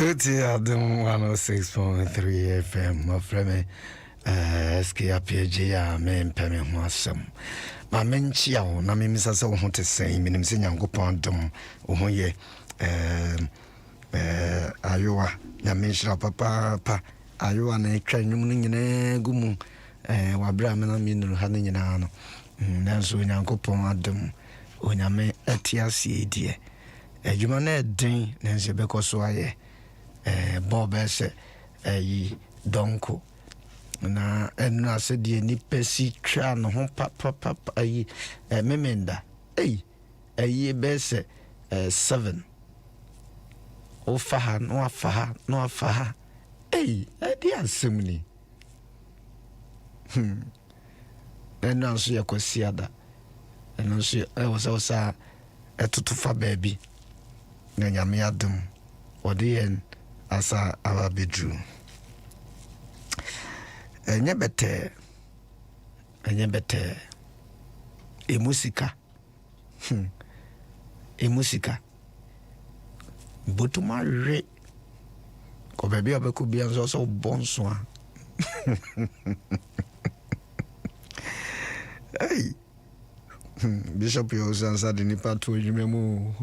It's Adom 106.3 FM, my friend. Eske Appiagyei a me mpeme ho asem. Ma menchia wo na memisa se wo ho te sen minim se Nyankopɔn dom wo ho ye ayowa na menhira papa ayowa na etwa nwum no nyina gumu wabra me na minuru ha no nyina no nanso Nyankopɔn adom onyame atiasie die adwuma na den nanso bekoso aye bobese yi donko na enu asedi ni pesi twa no ho papa ayi memenda ayi bese 7 ofaha no afaha edi asemni enu anso yakosiada enu anso wosa etutufa baby na nyame adom odiyen asa ababedru enye bete emusika botuma re ko baby abeku bia so bonso a Bishop yo sansa de nipa to adwumemu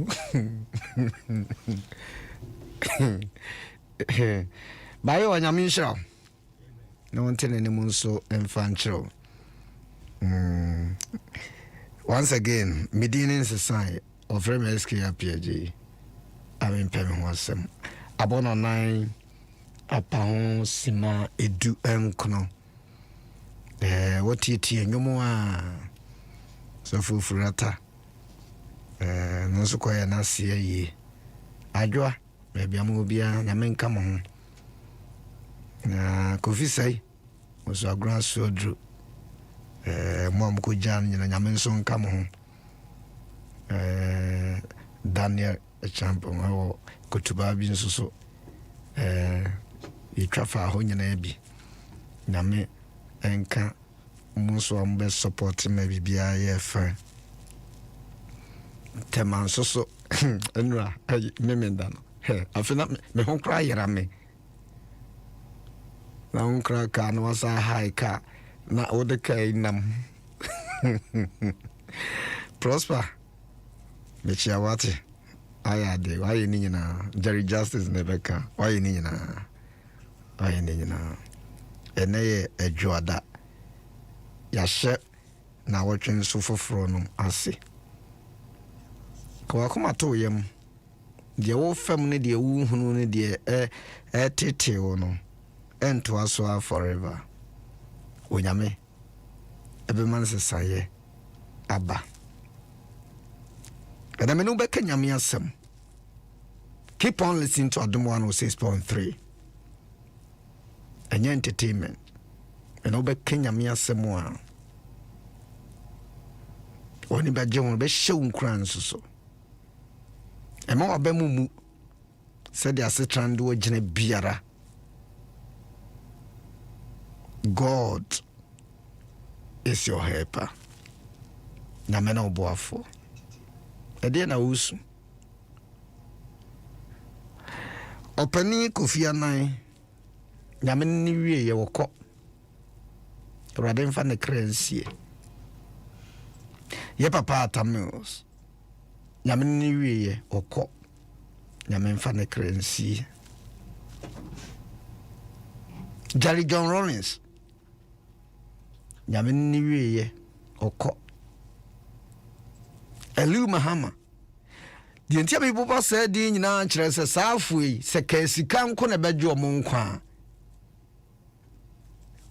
bayo wanyame nhyira no ntene ne munso emfanchiro once again medinin society of MSK Appiagyei peme ho asem abono 9 apahon sima edu enkono wotietie nyomo a so fufurata no so koya na se yi adwa bia mo bia nyame nka mo ho na kofi sai oso agran so dru mo am ko jan nyina nyame nso nka mo ho Daniel champion ho kotuba bi nso so itwafa ho nyina bi nyame enka muso ambe support me bibia ye fa teman so enura memenda no afina me ho kra yera me na ho kra ka no wasa high ka na odeka inam prosper me chiawate ayade waye ni nyina Jerry Justice nebeka waye ni nyina eneye ejoada yashe na wotwen so foforo no ase ko akoma to yem de wo fam ne de wu hunu ne de tete wo no ento aso forever onyame ebe man se saye aba kada me no be kanyame asem. Keep on listening to Adom 106.3 and entertainment and obe kanyame asem a oni ba je won be show nkran so ema oba mumu se de asetran do gine biara. God is your helper. Na mena oboafo ede na usu opani Kofi Anan nyame ni wie ye woko Raden fa ne krensie ye papa Atamils nyame ni wie ye woko nyame fa ne krensie Jali John Rollins nyame ni wie ye woko Elu Mahama di ntia be boba sa di nyina kire se saafui se ka sika nko na bejo mo nkwa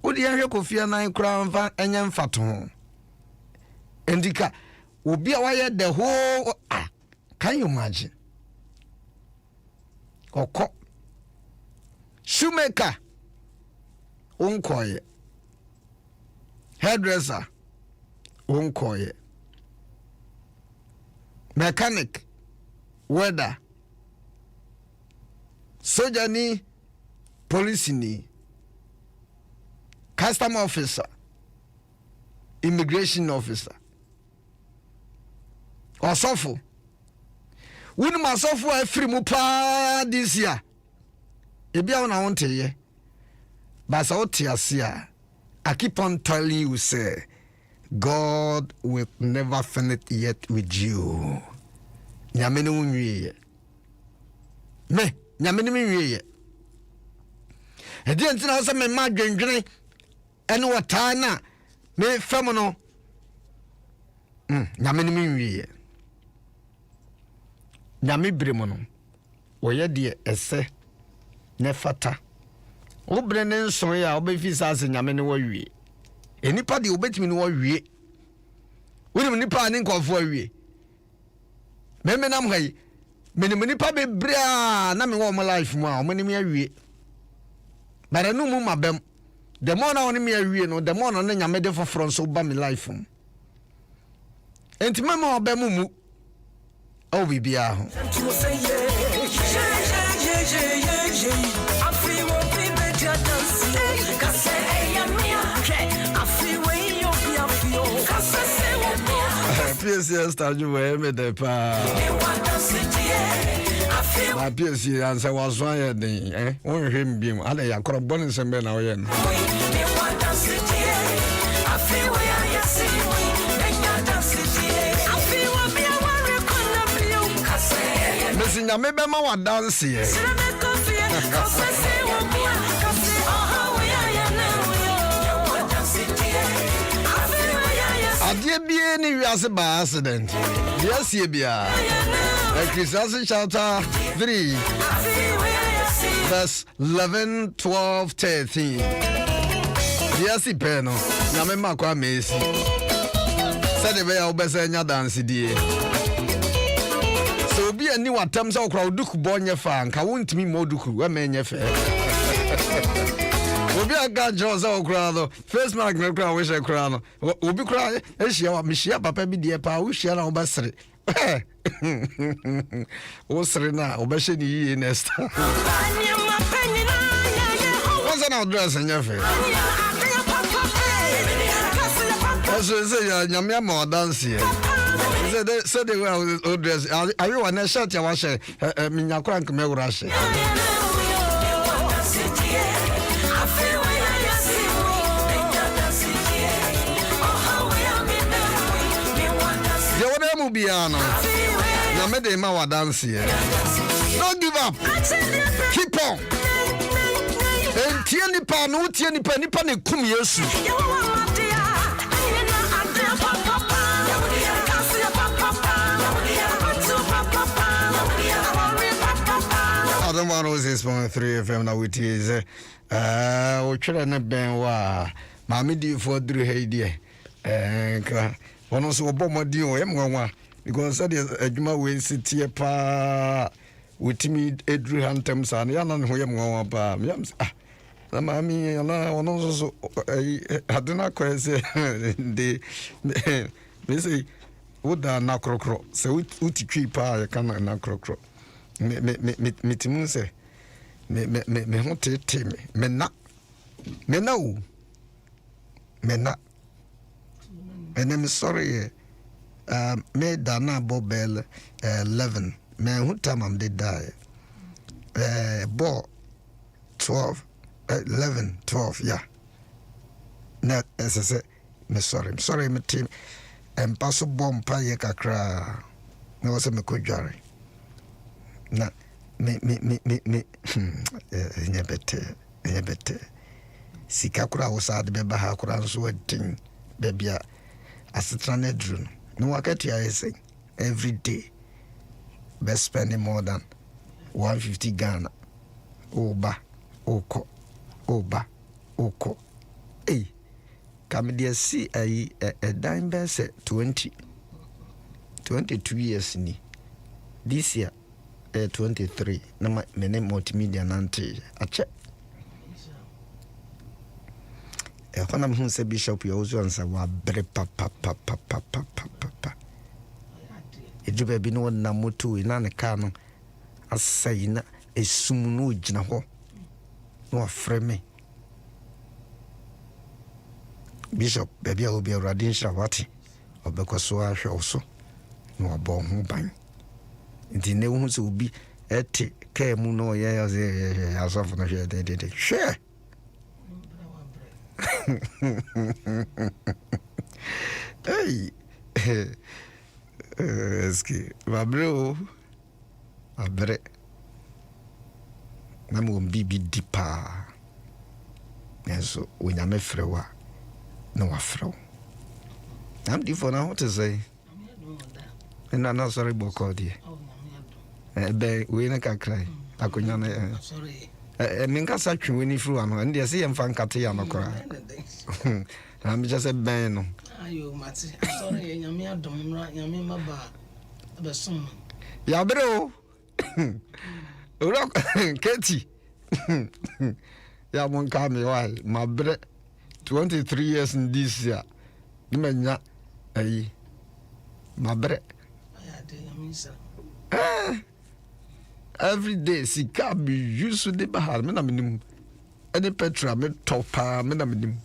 odi ahwe Kofi Anan kura mfa enye mfato endika obi a waye the whole can you imagine oko shoemaker onkoye hairdresser onkoye mechanic weather soldier ni police ni customer officer immigration officer osofo wonu masofo afiri mu pa this year ebia wona wonte ye ba sa wote ase a I keep on telling you, say, God will never finish yet with you. Nyamene unwiye. Me, nyamene unwiye. Edi entina sa me ma dwendwene ene wata na me fam no. Nyamene unwiye. Nyame bremo no. Oye de ese ne fata. Obre ne nson ya obefisa ase nyamene wo wie. Enipa de obetimi no wo wie. Woni nipa ne nkofo wie. Meme nam hayi meni pa bebra na me wo mo life mu a o meni me awie bara no mu mabem the more na woni me awie no the more na nyame de foforo so ba me life mu enti mama obem mu o bibia ho PSC start you me de pa. Na PSC answer was one day, on him beam. I lay a crop bonnet and ben away. Missing a maybe my dance here. Adie bie ni wiase ba accident. Yes ye bia. Ecclesiastes chapter 3 verse 11, 12, 13. Yes ipeno. Na me makwa mesi. Said be ya obese nya dance die. So obi ani watam se okra oduku bonye fa nka wontimi moduku we menye fe. Obi aga Jones okra no face mark me kra we she kra no obi kra e hia wa me hia papa bi de pa wo hia na wo basere wo sere na wo be she ni yi next what's na dress nya fe eso se ya nyame ma dance here so they were dress are you one shirt ya wa she me nya kra nka me wura she Biano. Na me de ma wa dance here. Don't give up. Keep on. Tie nipa no tie nipa ne kum Yesu. Adom 106.3 FM na with is o twere na ben wa ma me di for dru he die ka ono so obomodi o emwanwa because said adwuma we sitie pa witimi edru hantem sa na na ho yemwanwa pa me na mami na ono so aduna kwese de me say woda na krokro se utitwi pa ya kana na krokro me timu se me ho tete me na and I'm sorry, me dana bobel 11. Me who time am they die? Bo 12, 11, 12, yeah. Na as I say, me sorry, me team. And paso bomb pa ye kakra. No was me kujari. Na me nyebete. Sikakura wasad beba hakura so wedding bebia asetrane drone no wakati ya say every day be spending more than 150 Ghana oba oko kamdia si a dime be say 22 years ni this year 23 na me name multimedia nante ache When I'm say Bishop, you also answer wa bre papa. Edu be bi no na moto ina ne ka no asai na esum no gina ho no afre me Bishop baby obi awradin shawati obekoso ahwe oso no abo ho ban nti ne wo so obi ete ka mu no ye asofo no hwe de share Hey. Eski, Mabro. Abre. Namu bibi dipa. Nenso, unyame frewa. No afro. I'm di for now, what to say? And I'm not sorry, Bokodi. Be, we na kakrai. Akunyane. Sorry. Minka sachi winnie through, and they see him fan Katia cry. I'm just a ben. Ayo, Mati. Sorry, Yami Adom, Yami Maba. Besum. Yabro. Look, Katie. Yamon come why, my bread. 23 years in this year. You may not, my bread. Every day, she can be used to the bahar, minimum. Any petra, me topa, minimum.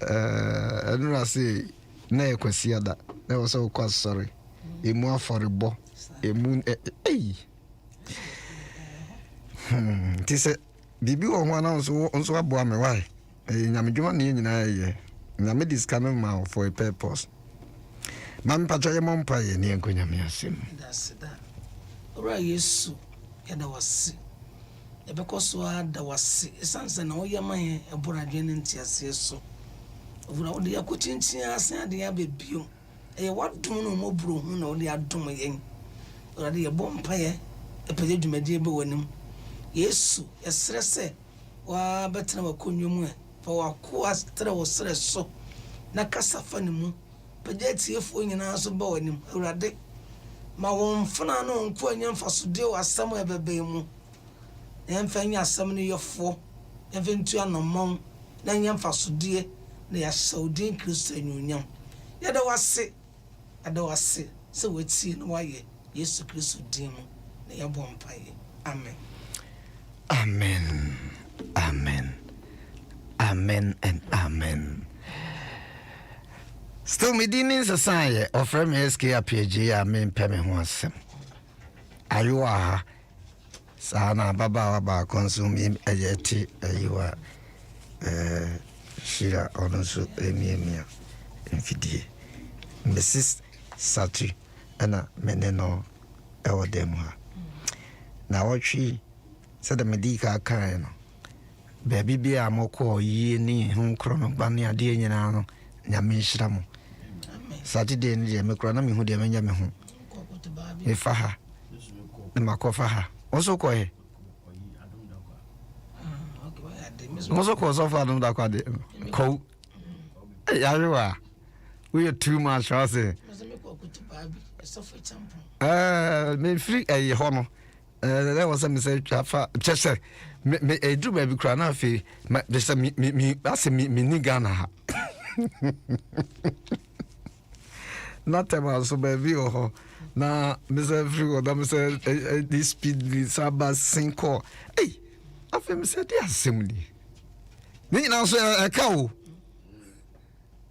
I don't say, nay, that. I was so quite sorry. A more for a bo, a moon, Tis a Bibi or one also a boy, my wife. Yamijuma in a Namid is coming mouth for a purpose. Mam Patraya Mompire near Gunyamia Sim. That's that. Right, yes, and I was sick. Because there was sick. Sans and all your money, a Boragian and Tias, so. Over the Akutin Tias and the Abbey Bew. A what do no more broom, no, they are doing. Or the bompire, a pedigree medieval winning. Yes, a stress, or better than a cunyum, for a course, there was so. Nakasa funny. Pajeti efo nyina so ba wanim awurade ma won fana no nko anya mfaso de asam ebebe mu emfa nya asam ne yefo emfa ntu anomon na nya mfaso de na ya saudin kristo anyunyam ya da wase se wati no waye yesu kristo din mu na ya bɔ mpae amen Amen. Amen. Amen and amen. Still me dinin society offer me SK Appiagyei amen peme ho asem. Ayuwa sana baba ba consume ayeti ayuwa shira onso emia mfidie. Mrs. Satu ana meneno ewo dem ha. Na wotwi said the medica kan no. Baby bi amoko yi ni hu krono bane ade nyina no nyame nhyira mo. Saturday ni je mekura na me hu de menya me hu. Me fa ha. Ne makofa ha. Oso ko he. Oso ko so fa dum da kwa de. Ko. Yarewa. We are too much I say. Me free ho no. There was some say chafa just me do baby kura na fe me that's me ni Ghana ha. Not time so baby oh na Mr. Free or Mr. This speed saba sinko hey I feel me say dey assembly ni na so e ka o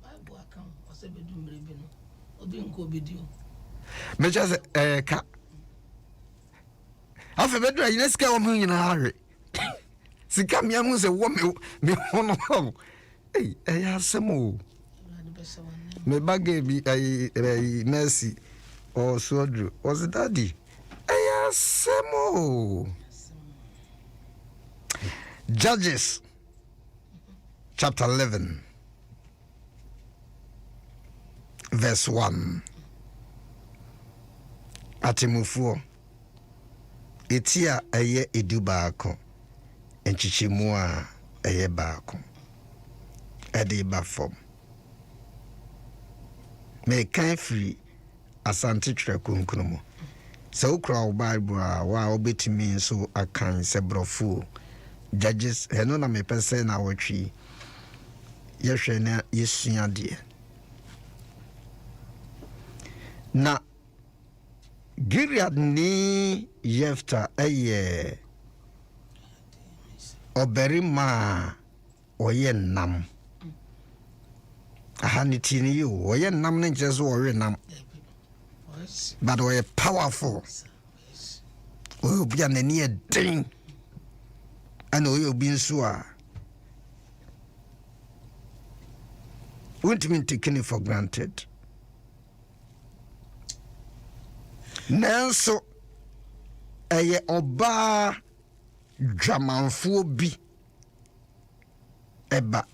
Bible account o se be do mrebi no obi nko obi dio me just ka I feel better you neska o mu nyina hare sika me amu se wo me hono hey asemo me bagay bi ay Mercy or Sodro was daddy asemo Judges chapter 11 verse 1 Atimufuo etia eye edubaako enchichimu a eye baako ede ba fom me kan free asante twa kunkunumo se ukra Bible a wa obetimi so akan se brofo Judges eno na me pese na wotwi yehwe na yesua de na Gilead ni Yefta eye oberima oye nam ahaniti ni you oye nam ne nchezo oye nam but oye powerful oye obi anani edin ana oye obi nso a Untimi taking it for granted. Nanso eye oba dwamanfo bi eba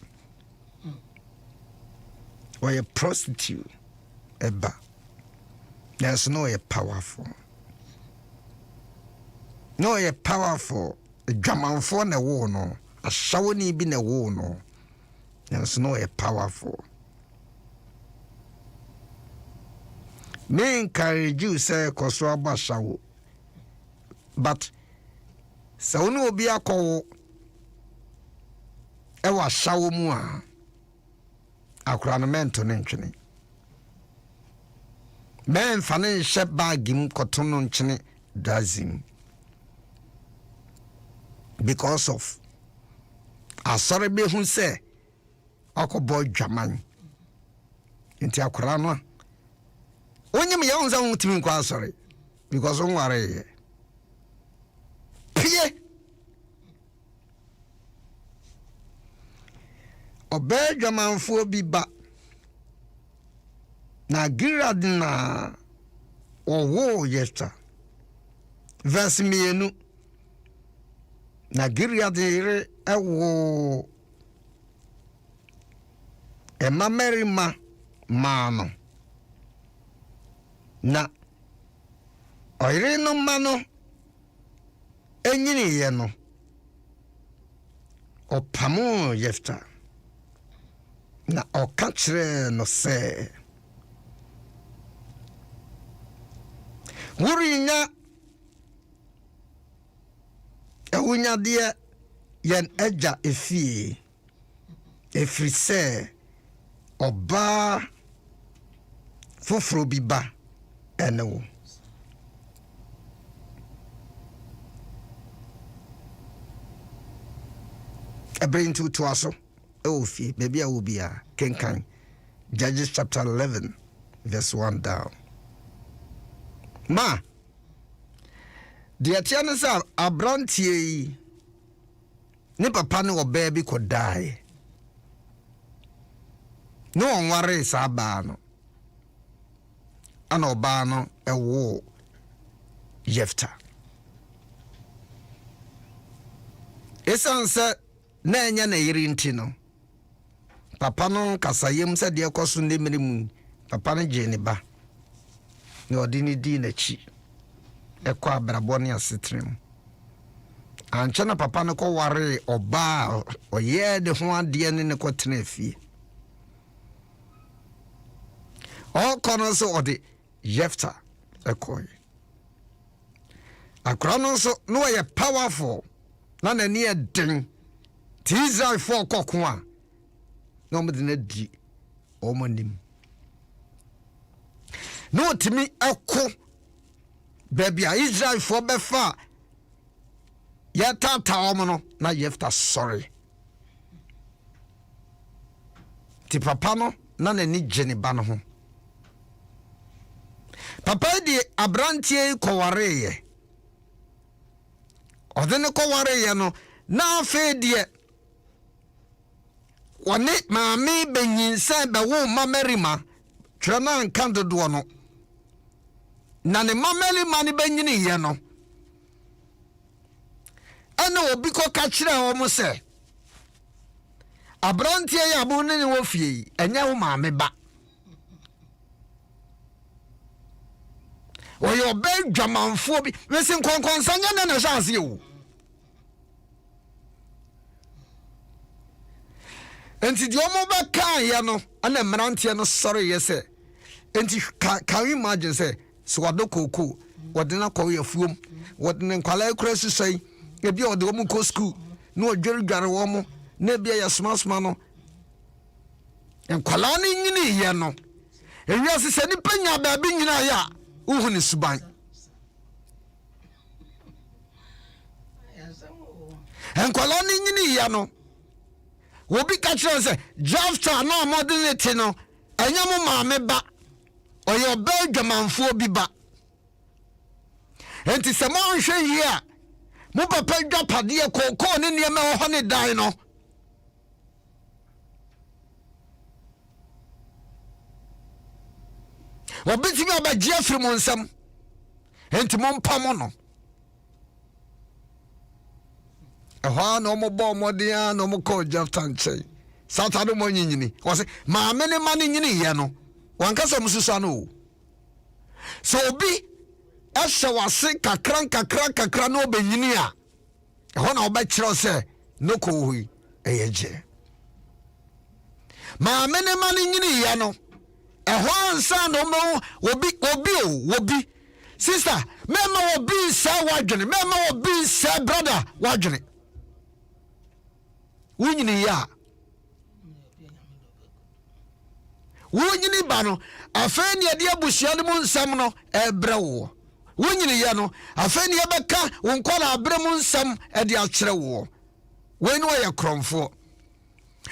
or a prostitute eba. There's no a powerful. No a powerful dwamanfo na wo no. Ashawoni bi na wo no. There's no a powerful. Me encourage you say koso abashawo. But sa wonu obi akọ e wa shawo mu a akura no mento ne ntwene. Men fane she bagim koto no nkyene dazim. Because of asore be hu say akobo dwaman. Nti akura no onye me yawon zan mutimi nkwa asore because on ware pie obe dwamanfo bi ba na girad na owo yesta verse mienu na girad ire ewo emamerima mano na oyire no mano enyini ye no opamu yefta na okachre no se wurinya ewunya de yen eja efie efrise oba foforo bi ba eno bring to us fie baby will be a kenkan Judges chapter 11 verse 1 down. Ma the tianes abrantie ne papa ne oba bi ko die no onware sa ba no ana oba no ewo Yefta esanse na enya na yiri nti no papa no kasayem se de ekoso ne mirimu papa no je ne ba ne odini di na chi ekwa abrabo ne asetrem anche na papa no ko ware oba oye de ho ade ne ko tena fie o kono so ode Yefta ekoy akrono so no ye powerful na na ne den ti Israel for kokko a no me de di o monim no timi ekko baby a Israel for befa ya tata o no na Yefta sorry ti papa no na na ni gene ba no ho papa di abrantie ko wareye odene ko wareye no na afa die wone maame benyinsa be wo mamerima twena nkandodo no na ne mamerima ne benyini ye no ana obi ko ka kire ho mo se abrantie ya bo ne wo fie enya wo maame ba oyo be dwamanfo bi wesin konkonsa nya na chance ye enti di omo ba kan ya no ana mrantie no sorry yese enti can you imagine say so wadokoko wadena ko yafuom wadena nkwala ekura sisai ebi ode omo ko school no odwerugware wo mo na ebi ya smasma no nkwala ni nyini ye no ewia sese ni panya ba bi nyina ya uhuni suban nkwala ni nyini ye no wobi ka kire se Jafta na modernity no enya mo maame ba oyo be dwamanfo bi ba enti se mo nhwe yi a mo papa dwapade kokko ne niema ho ne dan no obetimi abagie afiri mo nsam enti mo mpam no ehwa na omo bo modia na omo call Jafta nche satado mo nyinyini o se ma me ne ma ne nyini ye no wankasa mususa no so obi ehwe wase kakra no obenyini a ehwa na obekiro se no ko hui eyeje ma me ne ma ne nyini ye no ehwa nsa no mo obi sister mema obi sa wadwene mema obi sa brother wadwene wunyini ya wunyini ba no afa ni ade abusia de mu nsam no ebre wo wunyini ya no afa ni ebeka wonkola abre mu nsam ade akere wo we no ye kromfo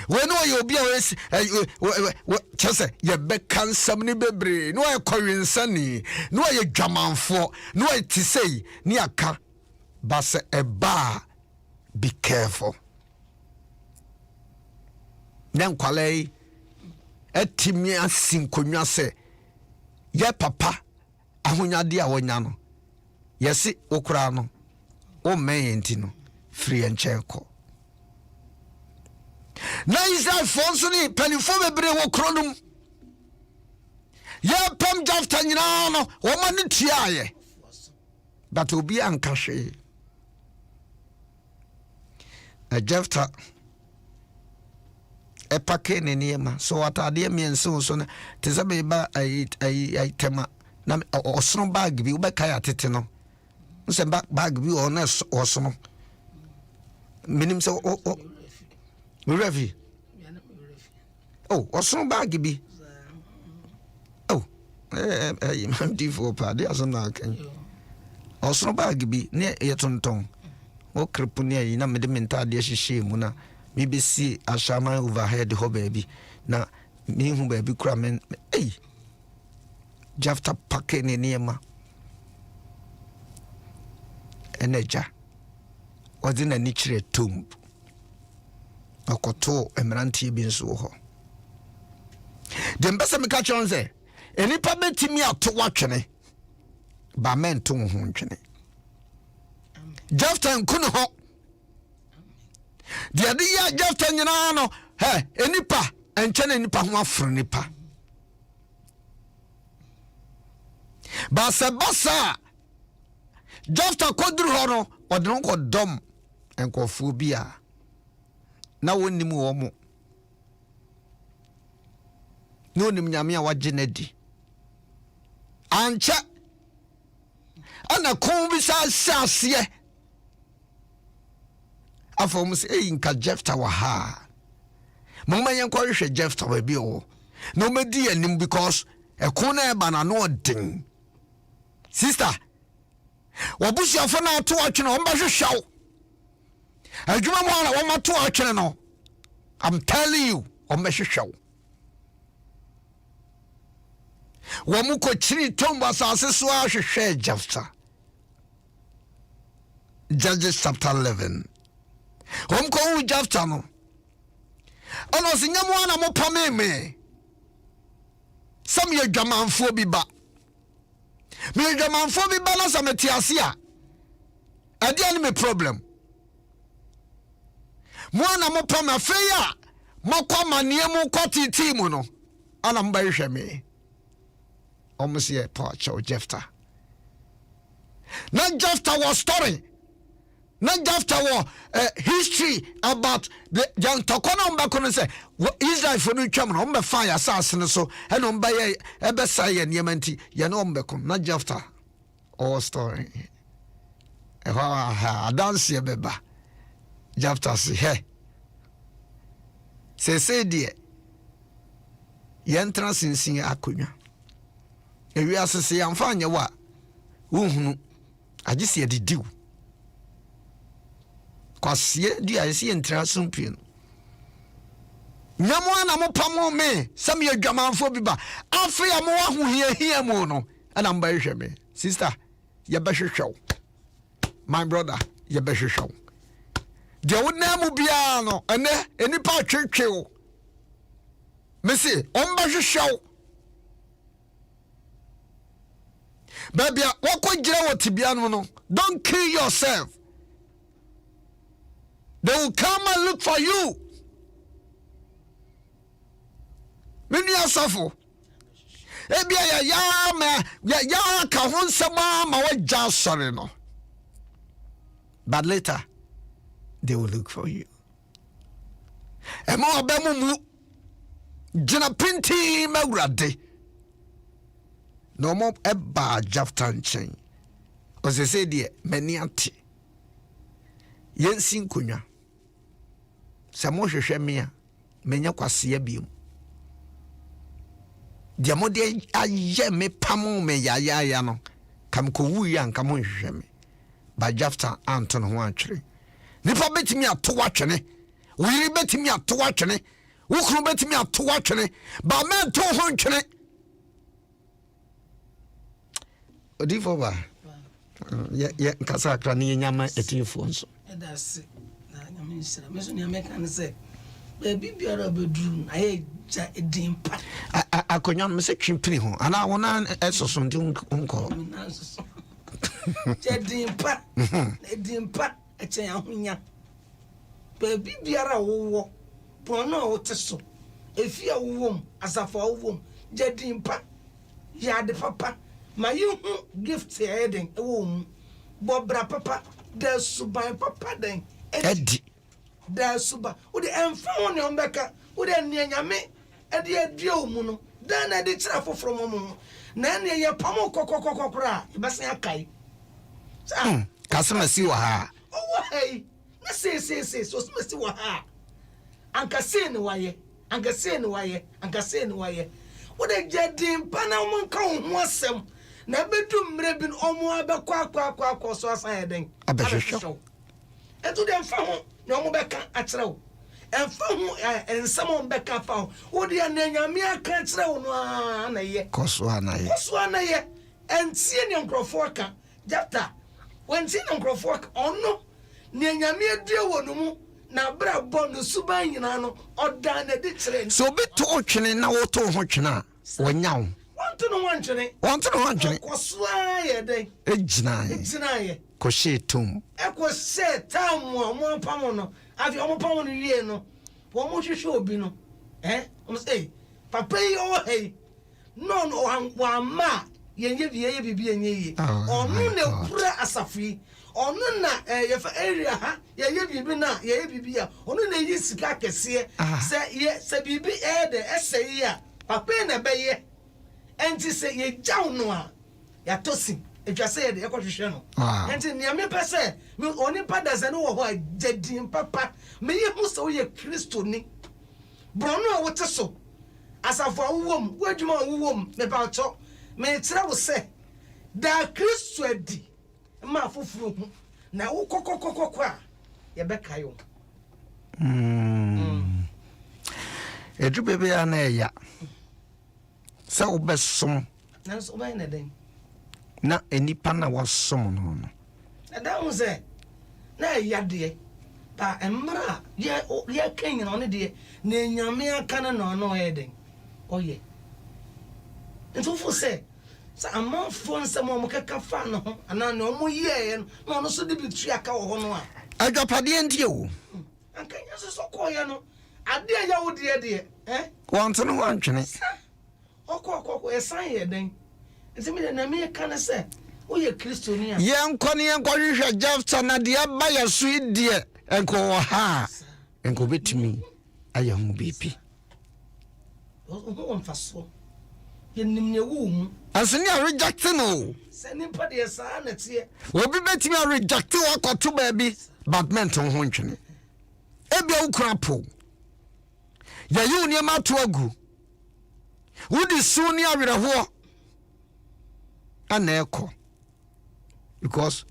we no ye obi a we chese ye beka nsam ni bebre no ye kowensani no ye dwamanfo no ye tisei ni aka base eba be careful nan kwalei etimi asinkonwa se ye papa ahonyade a wonya no yesi okura no o meyenti no free encheko na Israel fonso ni penifo bebre wo kronum ye pam Jafta nyina no wo ma ne tuaye but obi anka hwe a Jafta epake ne niema so atade mienso so na tezebe ba ai tema na osno bag bi ubeka ya tete no nse bag bi o na osno minim se o refi oh osno bag bi oh man di for pa dia so na kan osno bag bi ne yetonton o krepu ne na mede mentade hihye mu na BBC ashama overhead ho baby na me hu baby kura men Jafta pake ne niema eneja odina ni kire tomb akoto emrantie bi nso ho de mbesa meka chonze enipa betimi ato watwene ba men to ho ntwene Jafta nkuno ho dia de ya Jafta nyina no enipa enchene enipa ho afro nipa basa Jafta kodru ho no odno ko dom enkofu bia na wonnim wo mo no nim nyame a waje nadi ancha ana kon bi sa sase afom se nka Jafta wa ha mama yen ko hwe Jafta wa bi o no medi anim because ekon na eba na no odin sister wabusia fo na to atwene o mba hwehwaw adwuma mo na wo mato atwene no I'm telling you o mba hwehwaw wo mu ko chiri tombo asase so ahwehwe Jafta Judges chapter 11 hom ko Jafta no ono sinyamo na mo pameme sam ye dwamanfo bi ba me dwamanfo bi ba na sametiase a ade ani me problem mo na mo pam afeya makwa manie mu kwatiti mu no ana mba hwehwe me omusie pa cho Jafta na Jafta was story na Jafta was history about the young tokona mbakono say Israel for no twam no mbe fire asase so e no mba ye ebe sai ye niemanti ye no mbekon na Jafta all story ha dance ye beba Jafta say die ye entra sinsin akonya ewi asese yamfa anye wa wohunu agise ye didiw kwasie di ayesi entra sumpie nyamo na mo pamo me sam ye dwamanfo bi ba afia mo ahu hia mu no ana mba hwehwe me sister ye behwehwew my brother ye behwehwew de wona mu bia no ene enipa twetwew me se on ba hwehwew baby, what could you want to be no? Don't kill yourself. They will come and look for you. Many are suffer. Ebia ya ka ho nsema ma waja sorry no. But later they will look for you. Emo abamu jina pinti mawrade. No mo eba jaftan chen. O se say die mani ante. Yensin kunya. Se mo hwehwe me a menya kwase abiem. Dia mode aye me pamo me ya no kam ko wu ya nka mo hwehwe me ba jafta anton ho atwere nipa betimi ato atwene wiri betimi ato atwene wukru betimi ato atwene ba men to ho ntwene odifo ba ya nkasa akra ni nyama etifo nso edase na nyama nsira meso ni american say baby biara bedru aye ja edimpa akonya me se twimpini ho ana wona esoso ndi unko edimpa edimpa echen ahonya baby biara wowo bono oteso efia wowom asafa wowom jedimpa ya de papa ma hu gift eden ewom bobra papa da suban papa den edi da suba wo de emfa won ne ombeka wo de nyame edi aduo mu no da na de tira foforo mu na ne ye pamo kokokokokora ibase akai kasema si wa ha owo hey na se so smesi wa ha anka se ne waye wo de jedin pa na mo nka ho asem na bedum mre bin omo abekwa so asan eden abehwehwe etu de mfa ho na omo beka akyerɛw emfa ho ensam on beka fa ho wo de nyame aka akyerɛw no na ye koso anaye entie ne nkrofo aka japta wentie ne nkrofo aka ono ne nyame adue wo no mu na bra bɔ no suban nyina no oda na de kyerɛ so beto otwene na wo to ho twena wonya wo wanto no wankyene koso aye den ejina ye ko shetum eko se tamu mo pamo no afi omo pamo no wie no wo mo hwehwe obi no omo say papa yi o hey no wa ma yenye bibi yenye yi onu ne kura asafi onu na ye fa area ha yenye bibi na ye bibi ya onu na yi sika kese se bibi de esei ya papa na be ye enti se ye jaw no a ya tosi etwase de ekohwehwe no enti ne me pese me oni pada ze no wo ho jedin papa me ye hu se wo ye Kristo ni brono a wote so asafo awuwom wadwuma awuwom me ba cho me tira wo se da Kristo adi ma foforo hu na wo kokokokoko a ye be kayo edu bebe ana ya sa obesom na so ba na den na enipa na wasom no da hu se na ya de ba emra ye kenyin no ne de na nyame aka na no eden oye nto fo se sa amanfo nsem o mokeka fa no ho ana na o mo ye no no so de bitu aka wo ho no a adwapade ntie wo anka nya so koye no ade ya wo de wanto no wantwene okoko esan ye den nti me na me ka na se o ye Kristo ni a yenko hwehwe jafta na de ba ya so idie enko ha enko betimi aye hu bibi o mfaso ye nimne wo mu asini a reject no se nipa de sa na tie obi betimi a reject wa koto ba bi but menton ho ntwene ebia ukura po ya yu ni ma to agu wudi su ni awerɛho ana ekɔ because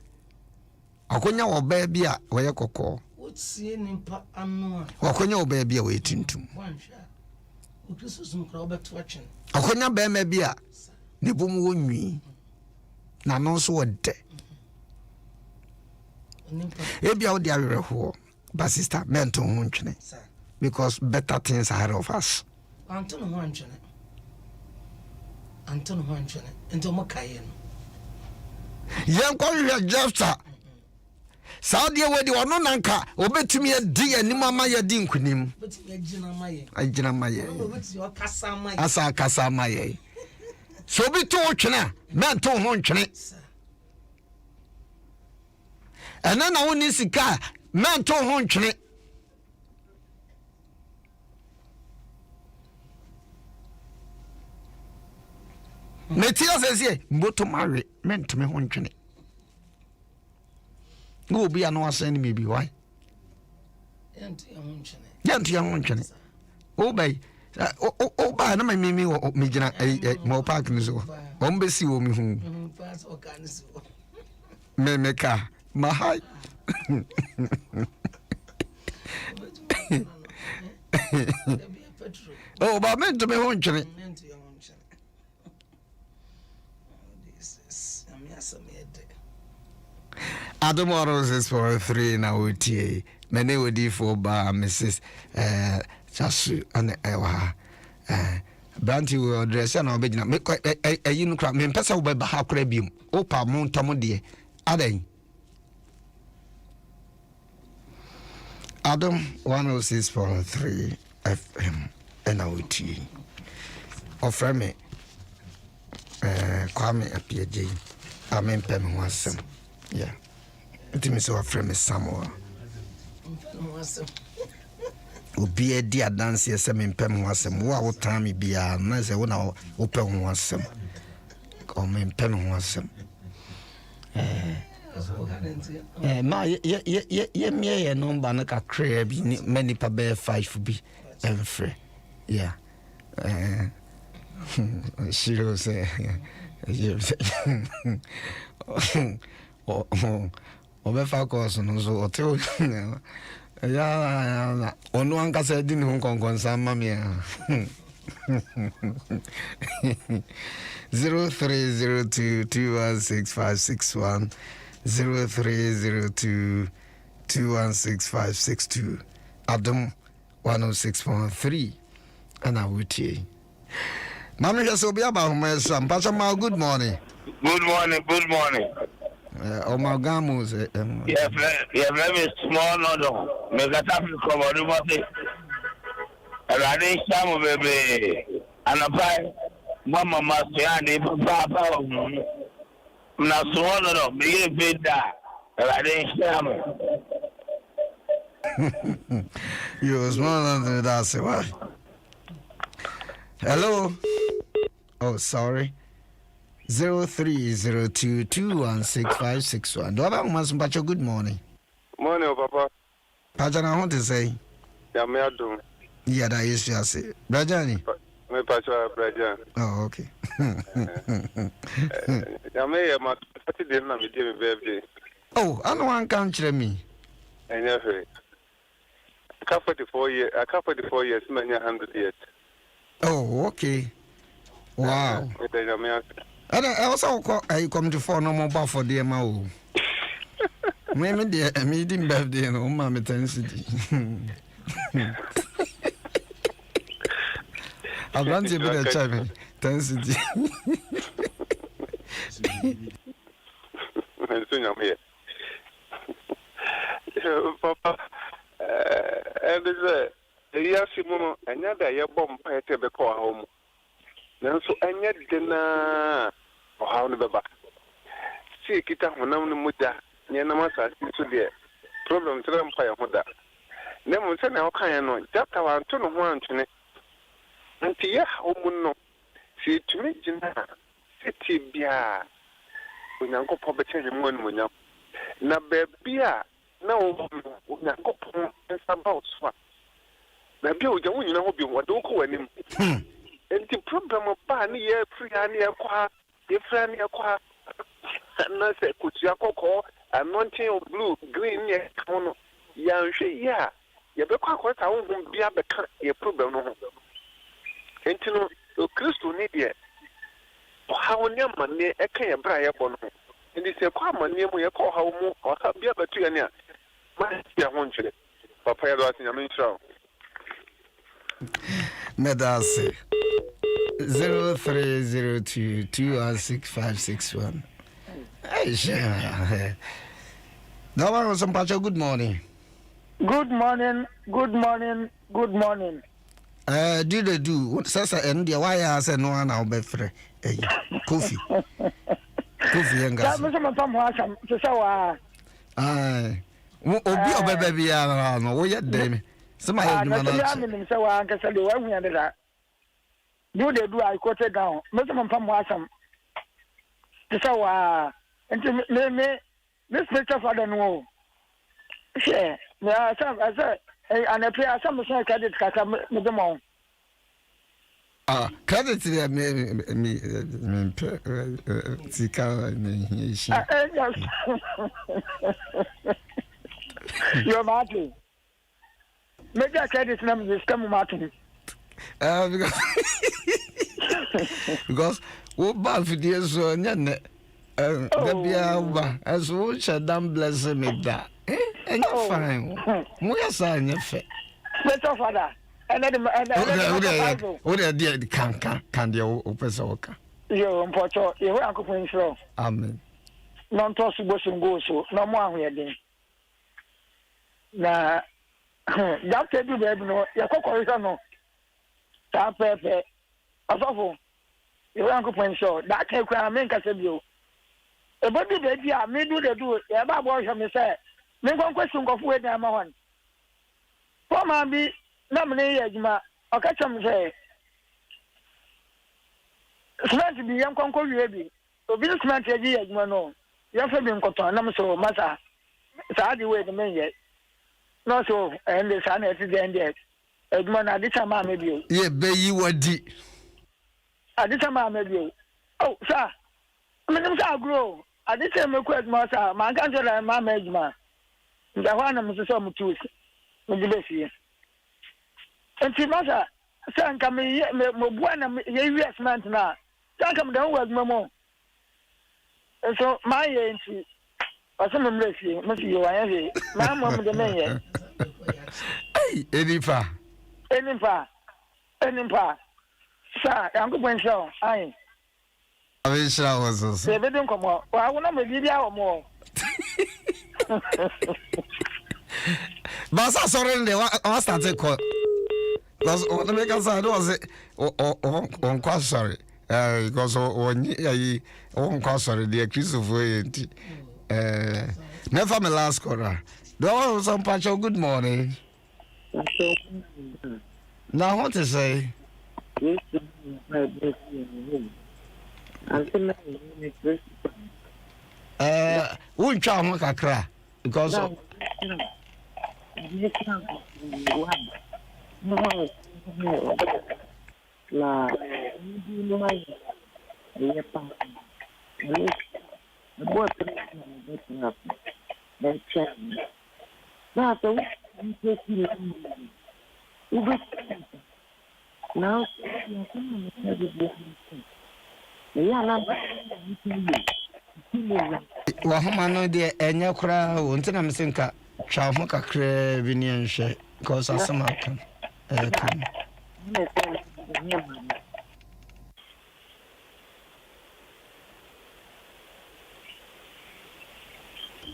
akonya oba bi a wɔyɛ kɔkɔ wotie nipa ano a akonya oba bi a wɔyɛ tuntum wanhwa o Kristo sum kra obeto atwen akonya ba ma bi a ne bom wɔ nwi na no so wɔde ebia wo de awerɛho but sister mento ho ntwene because better things ahead of us Antono ho antwene ento mo kaye no Yankwa Jefta. Saudi wedi ono nanka obetumi adi anim ama yadi nkunim. Betumi agina maye. Agina maye. Betumi okasa maye. Asa kasa maye. So bi to twena, men to ho twene. Ena na woni sika, men to ho twene. Metia sese mboto mare, men to me ho twene. Go be an send me be why? Yanti young chene. Obey. Oh, by no, my mimi or Mijana, a more parking so. Ombesi o me whom. Memeka, my high. Oh, but meant to me one chene. Adom 106.3 na OTA. Mene wodi for ba Mrs. Chasu ane ewa. Branti we address na obegina. Me yinu kra me pesa wo ba ha kra biom. Opa mo ntomo de. Adan. Adom 106.3 FM na OTA. Offer me Kwame Appiagyei. Amen pem ho asem. Yeah. It means our friend is Samoa. Obi edi adanse ese me mpem ho asem wo a wo tan me bia na se wo na wo pe ho asem ko me mpem ho asem ma ye me ye number na kakra bi many pa be 5 bi enfre yeah shiro say obefa course no so hotel ya onu anka se di ni konkon sama me 0302216561 0302216562 Adom 106.3 and I would say Mama just obi aba homa sam pacha ma good morning. Good morning. Oh my gamus Yeah, let me small no. Me gata fi ko bodu mo se. Rade shamu bebe. Anapai mama maso ya ni baba. Na small no. Me ye beda. Rade shamu. You small no that's why. Hello. Oh, sorry. 0302216561. Do I have good morning? Morning, Papa. Pajana, I want to say. Yeah, me Adom. Yeah, that is just it. Brajani? Me Pacha Brajan. Oh, okay. Yeah, me my Saturday na me dey birthday. Oh, I know one country me. Enya fe. I can't 44 years, me 100 years. Oh, okay. Wow. I also come to phone no more for the MO. Maybe the meeting birthday no mammy tensity. I've run to be a chime tensity. Papa, and there's a year Simon, another year bomb by a call home. Nanso anya dena ohaw ne beba si kita honam no muja ne na masa so de problem tire mpa ya hoda ne mo se na o kan no chapter 1 to no ho antwene nti ya omun no si tumi gina seti bia onyankopɔ bɛkyɛ mu no munya na bebia na onyankopɔ nsaba oswa na bia oja wunyina ho bi wode ko wanim enti problem ba ni ye free ani ekwa ye free ani ekwa na se kutua kokko anointing of blue green ye kono ya nhwe ya ye be kwa kwata ho bia be ka ye problem no ho enti no o Kristo ni de o ha woni amane eka ye bra ye bo no enti se kwa amane mu ye ko ha mu o ha bia betu ye ne a ma ya ho nhwe papa ya do atinya me nchira Medase 0302216561 Hey, sure. No one was some pacho. Good morning. Good morning, good morning, good morning. Do they do? Sasa and why I say no one I'll be free. Hey, Kofi. Kofi and gas. Some from Washam to show. Aye. Obi obebebi ya no. Wo ye dem. Some I do not. So I can say the one we ended that. Do they do I quote down? Most from Washam to show. And to me, this picture for the no. Yeah, some I said, and appear some credit card with them all. Credit me Sika me. You're Martin. Make that credit number is come Martin. Because what bad for the so nyane bia as we shall damn bless me that. And you're fine. Moya sign your fe. Better father. And then can the open you unfortunate, you are going slow. Amen. Non toss bosom go so, no more here. Now, that said, you baby, no, your cocoa no. Tap pepe. As awful. You are going so that can cry, make us a view. A body baby, I may do the do, yeah, my boy, me say. Me one question of where I'm on. For my be nominated, ma, or catch them say. Smart to be young conquer baby. So be smart to be as man. You have been cotton, I'm so matter. Sadi way the man yet. No, so, and the son at the end yet. Edmond, I did some maybe. Yeah, be you what did. I did some maybe. Oh, sir. I mean, I'm grow. I did say, my question, master, my country and my man. The one I'm so much with the best. And she must say, come here, one yes, man, now. Don't come down with Mamma. And so my auntie, or some of you, must you, I have my mom, the man. Hey, any pa. Sir, I'm going to show. I wish I was also. They don't come out. I will not give you out more. But sorry, I started call. Because on the make us was it on quite sorry. Because on quite sorry, the accused of way. Never my last quarter. There was some patch of good morning. Now, what to say? Won't try to make a cry because now, Wahomano de enya kura wonte na msenka twa ho kakra bi ne nhwe because asema kan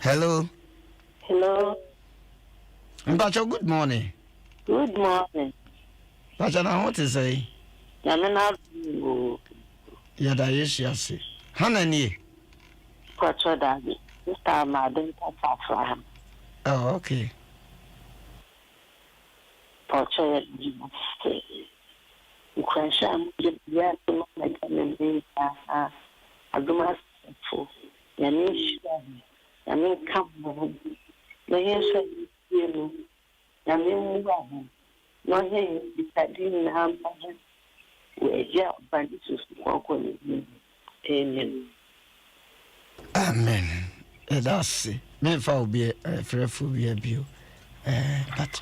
Hello. Mbacho, good morning. Good morning. Bacha na what to say? Yamena Yada yesi. Hana ni. Kwacho dadi. This time I don't for him. Oh, okay. Kwacho yadi. Ukwensha mjibia tumo mekanemi Adom Ahengua. Yami kamu. Na yesha yenu. Yami mwahu. No he deciding na ambaje. Weja bandisu kwa kweli. Amen. That's it. Me for be freful be bio. But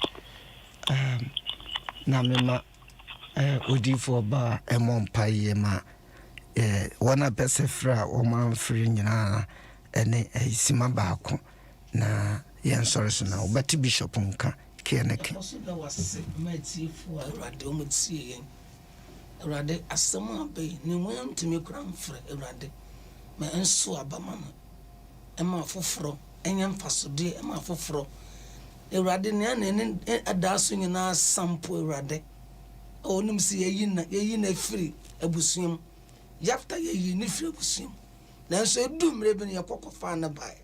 na me ma odi for ba emon paye ma wana pese fra o man free nyina ene sima baako na yen sorry so na obati bishop nka keneke also that was mighty for Adom Awurade asɛm abe ne wɔn ntumi kura mfrɛ Awurade ma nso aba ma no ema foforo enye mfasode ema foforo Ewurade ne ane adaso nyina sampo Ewurade onim si yeyi na firi abusuam yafta yeyi ni firi abusuam nanso edu mre bi ne yakokofa na bae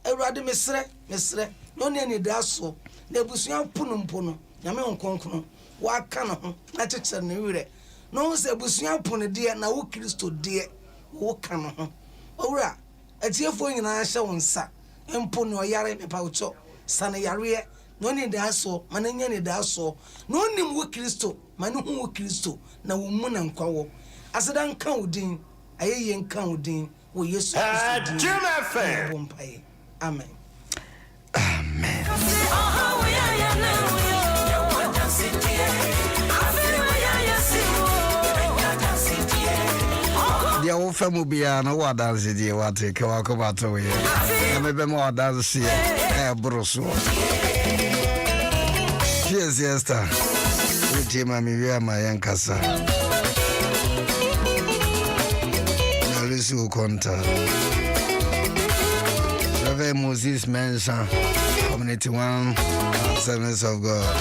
Ewurade mesre no ne ani daso na abusuam pono nyame onkonkno wa ka no ho na cheche ne wire no se abusuam pono de na wo Kristo de wo ka no ho owura atiefo nyina hye wonsa empo no yare me pawcho sana yare no ni daso mananya ni daso no ni wo Kristo manu hu wo Kristo na wo mu na nkwawo asedan kan odin ayeye nkan odin wo Yesu Kristo amen Amen. Dia wo famu bia na wa dance die wa take wa ko ba to ye na me be mo dance ye bruso yes ta uti ma mi via ma yankasa na lisu konta Reverend Moses Mensa Community 1 Servants of God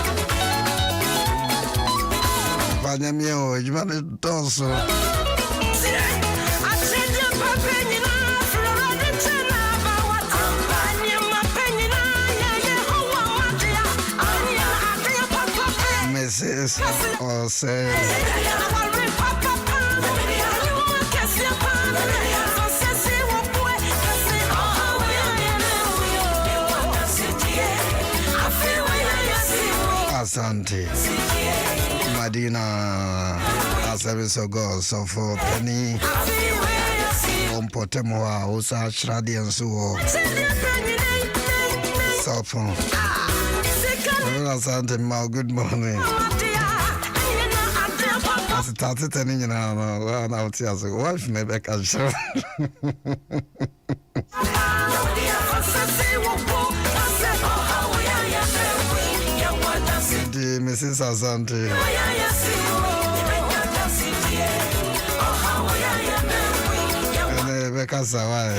Fanya mio jumane tonso Mrs. or says Asante Madina Service of God so for Penny Potemoa Osa Shradi and so phone Asante Ma good morning As it started telling you now now tears wife maybe can show Mrs. Asante Rebecca Sawai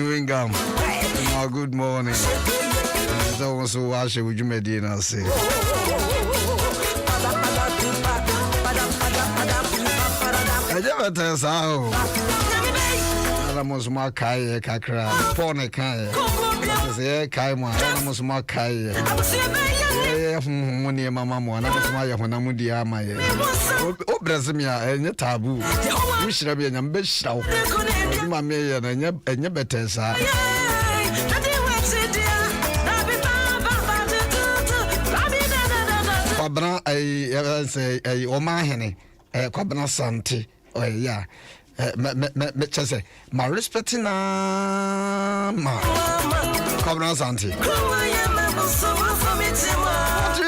Wingham good morning so also wash it with you Medina say I never tell how Alamos ma kai kakra pone kai say kai mo alamos ma kai muni mama mo na ma ya hona mudi ama ye o brazimia enye tabu mi shira bi nyam be shirawo ma me ye na enye betesa kwabna ai o ma hene kwabna sante o ya me chese ma respecting na ma kwabna sante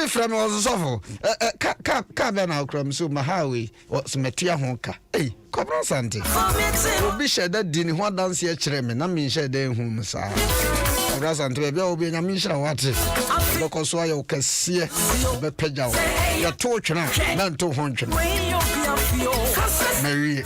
from was so ka be na kram so mahawi was metia honka kwabna sante obi sheda di ni ho dance e kire me na me sheda ehum sa kwabna sante be obi nya me shira wate because so ayo kase be pagya ya to twena na to ho twena Mary